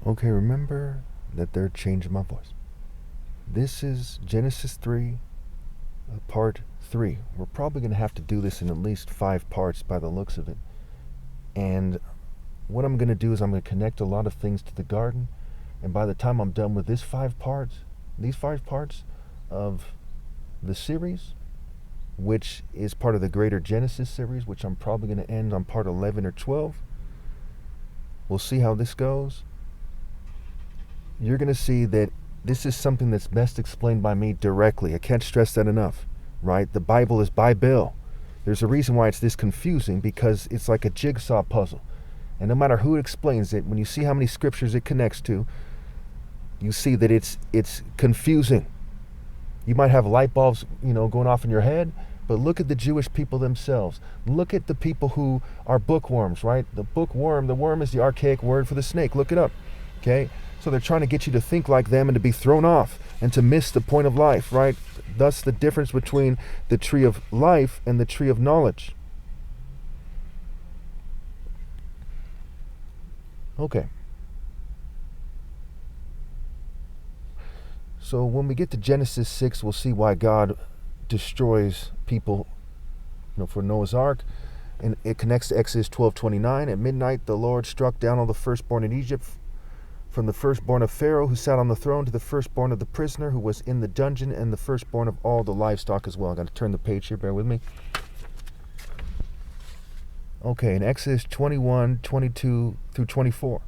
Okay, remember that they're changing my voice. This is Genesis 3, part 3. We're probably going to have to do this in at least 5 parts by the looks of it. And what I'm going to do is I'm going to connect a lot of things to the garden. And by the time I'm done with these 5 parts of the series, which is part of the greater Genesis series, which I'm probably going to end on part 11 or 12. We'll see how this goes. You're going to see that this is something that's best explained by me directly. I can't stress that enough, right? The Bible is Bible. There's a reason why it's this confusing, because it's like a jigsaw puzzle. And no matter who explains it, when you see how many scriptures it connects to, you see that it's confusing. You might have light bulbs, going off in your head, but look at the Jewish people themselves. Look at the people who are bookworms, right? The worm is the archaic word for the snake. Look it up, okay? So they're trying to get you to think like them and to be thrown off and to miss the point of life, right? Thus the difference between the tree of life and the tree of knowledge. Okay. So when we get to Genesis 6, we'll see why God destroys people, for Noah's Ark. And it connects to Exodus 12:29. At midnight, the Lord struck down all the firstborn in Egypt, from the firstborn of Pharaoh who sat on the throne to the firstborn of the prisoner who was in the dungeon, and the firstborn of all the livestock as well. I got to turn the page here, bear with me. Okay, in Exodus 21:22 through 24,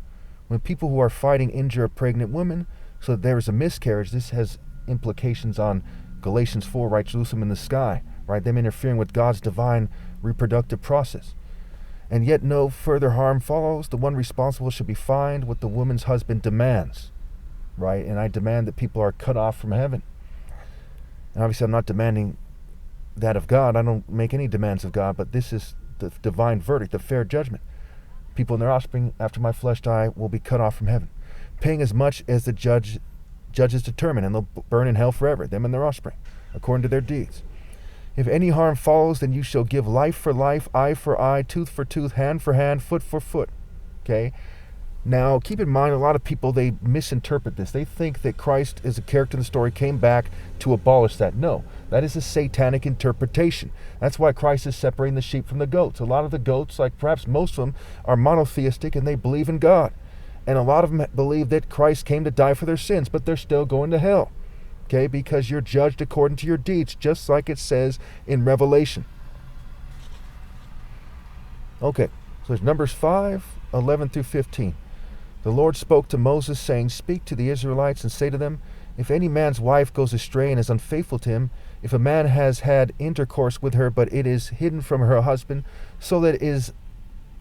when people who are fighting injure a pregnant woman so that there is a miscarriage, this has implications on Galatians 4, right? Jerusalem in the sky, right? Them interfering with God's divine reproductive process. And yet no further harm follows. The one responsible should be fined what the woman's husband demands, right? And I demand that people are cut off from heaven. And obviously I'm not demanding that of God. I don't make any demands of God, but this is the divine verdict, the fair judgment. People and their offspring after my flesh die will be cut off from heaven, paying as much as the judges determine, and they'll burn in hell forever, them and their offspring, according to their deeds. If any harm follows, then you shall give life for life, eye for eye, tooth for tooth, hand for hand, foot for foot. Okay? Now, keep in mind, a lot of people, they misinterpret this. They think that Christ, as a character in the story, came back to abolish that. No, that is a satanic interpretation. That's why Christ is separating the sheep from the goats. A lot of the goats, like perhaps most of them, are monotheistic and they believe in God. And a lot of them believe that Christ came to die for their sins, but they're still going to hell. Okay, because you're judged according to your deeds, just like it says in Revelation. Okay, so there's Numbers 5:11 through 15. The Lord spoke to Moses, saying, "Speak to the Israelites and say to them, if any man's wife goes astray and is unfaithful to him, if a man has had intercourse with her, but it is hidden from her husband, so that it is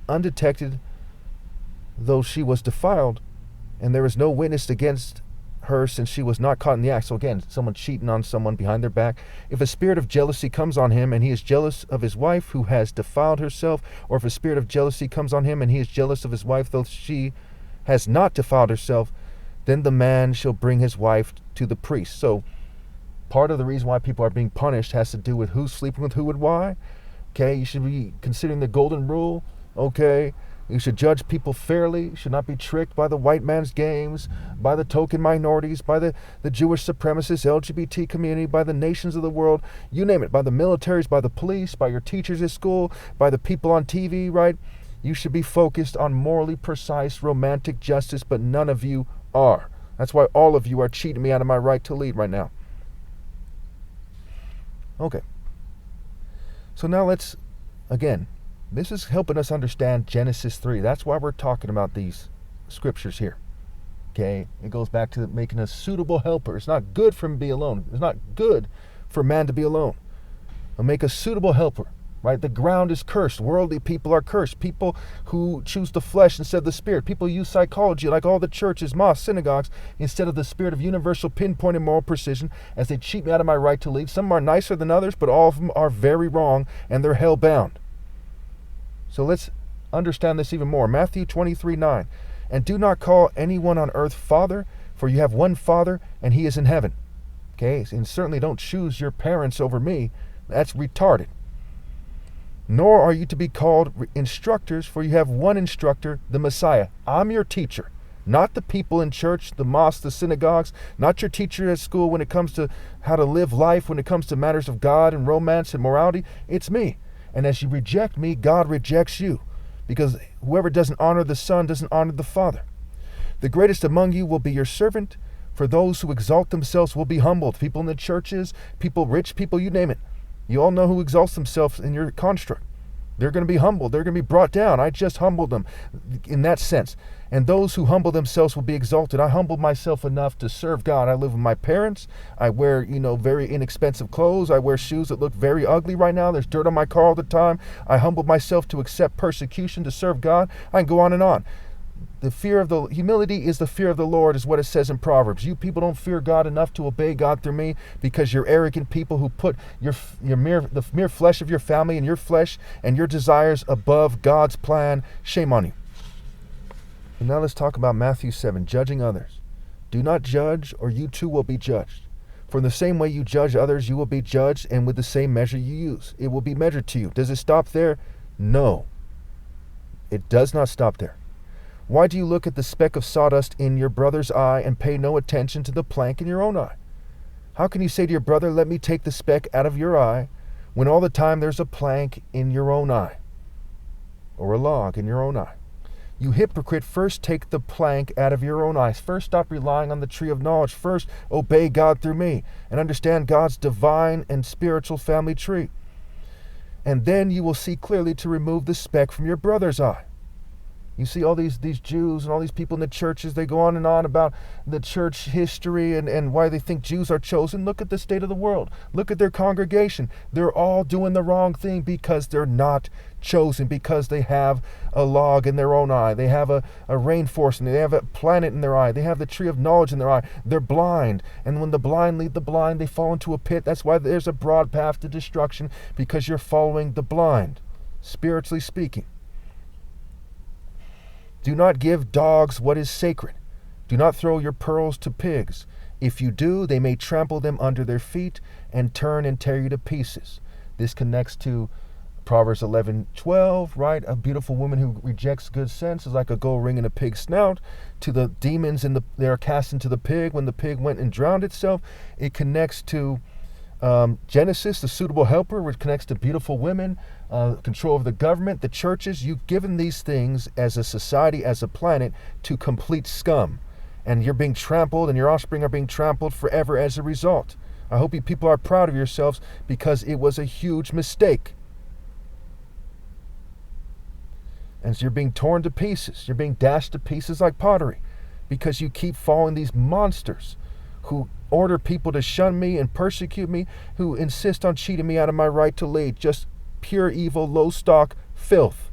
undetected, though she was defiled, and there is no witness against her since she was not caught in the act." So again, someone cheating on someone behind their back. If a spirit of jealousy comes on him and he is jealous of his wife who has defiled herself, or if a spirit of jealousy comes on him and he is jealous of his wife though she has not defiled herself, then the man shall bring his wife to the priest. So part of the reason why people are being punished has to do with who's sleeping with who and why. Okay, you should be considering the golden rule. Okay, you should judge people fairly. You should not be tricked by the white man's games, by the token minorities, by the Jewish supremacists, LGBT community, by the nations of the world, you name it, by the militaries, by the police, by your teachers at school, by the people on TV, right? You should be focused on morally precise, romantic justice, but none of you are. That's why all of you are cheating me out of my right to lead right now. Okay. So now let's, again, this is helping us understand Genesis 3. That's why we're talking about these scriptures here. Okay? It goes back to making a suitable helper. It's not good for him to be alone. It's not good for man to be alone. But make a suitable helper. Right? The ground is cursed. Worldly people are cursed. People who choose the flesh instead of the spirit. People use psychology like all the churches, mosques, synagogues, instead of the spirit of universal pinpoint and moral precision, as they cheat me out of my right to lead. Some are nicer than others, but all of them are very wrong, and they're hell-bound. So let's understand this even more. Matthew 23:9. And do not call anyone on earth Father, for you have one Father, and he is in heaven. Okay? And certainly don't choose your parents over me. That's retarded. Nor are you to be called instructors, for you have one instructor, the Messiah. I'm your teacher. Not the people in church, the mosques, the synagogues, not your teacher at school when it comes to how to live life, when it comes to matters of God and romance and morality. It's me. And as you reject me, God rejects you. Because whoever doesn't honor the Son doesn't honor the Father. The greatest among you will be your servant. For those who exalt themselves will be humbled. People in the churches, people rich, people, you name it. You all know who exalts themselves in your construct. They're going to be humbled. They're going to be brought down. I just humbled them in that sense. And those who humble themselves will be exalted. I humbled myself enough to serve God. I live with my parents. I wear, very inexpensive clothes. I wear shoes that look very ugly right now. There's dirt on my car all the time. I humbled myself to accept persecution to serve God. I can go on and on. Humility is the fear of the Lord, is what it says in Proverbs. You people don't fear God enough to obey God through me because you're arrogant people who put the mere flesh of your family and your flesh and your desires above God's plan. Shame on you. And now let's talk about Matthew 7, judging others. Do not judge, or you too will be judged. For in the same way you judge others, you will be judged, and with the same measure you use, it will be measured to you. Does it stop there? No. It does not stop there. Why do you look at the speck of sawdust in your brother's eye and pay no attention to the plank in your own eye? How can you say to your brother, let me take the speck out of your eye, when all the time there's a plank in your own eye, or a log in your own eye? You hypocrite, first take the plank out of your own eyes. First stop relying on the tree of knowledge. First obey God through me and understand God's divine and spiritual family tree. And then you will see clearly to remove the speck from your brother's eye. You see all these Jews and all these people in the churches, they go on and on about the church history and why they think Jews are chosen. Look at the state of the world. Look at their congregation. They're all doing the wrong thing because they're not chosen, because they have a log in their own eye. They have a rainforest, and they have a planet in their eye. They have the tree of knowledge in their eye. They're blind. And when the blind lead the blind, they fall into a pit. That's why there's a broad path to destruction, because you're following the blind, spiritually speaking. Do not give dogs what is sacred. Do not throw your pearls to pigs. If you do, they may trample them under their feet and turn and tear you to pieces. This connects to Proverbs 11:12, right? A beautiful woman who rejects good sense is like a gold ring in a pig's snout. To the demons they are cast into the pig when the pig went and drowned itself. It connects to Genesis, the suitable helper, which connects to beautiful women, control of the government, the churches. You've given these things as a society, as a planet, to complete scum. And you're being trampled, and your offspring are being trampled forever as a result. I hope you people are proud of yourselves, because it was a huge mistake. And so you're being torn to pieces. You're being dashed to pieces like pottery, because you keep following these monsters who order people to shun me and persecute me, who insist on cheating me out of my right to lead. Just pure evil, low stock filth.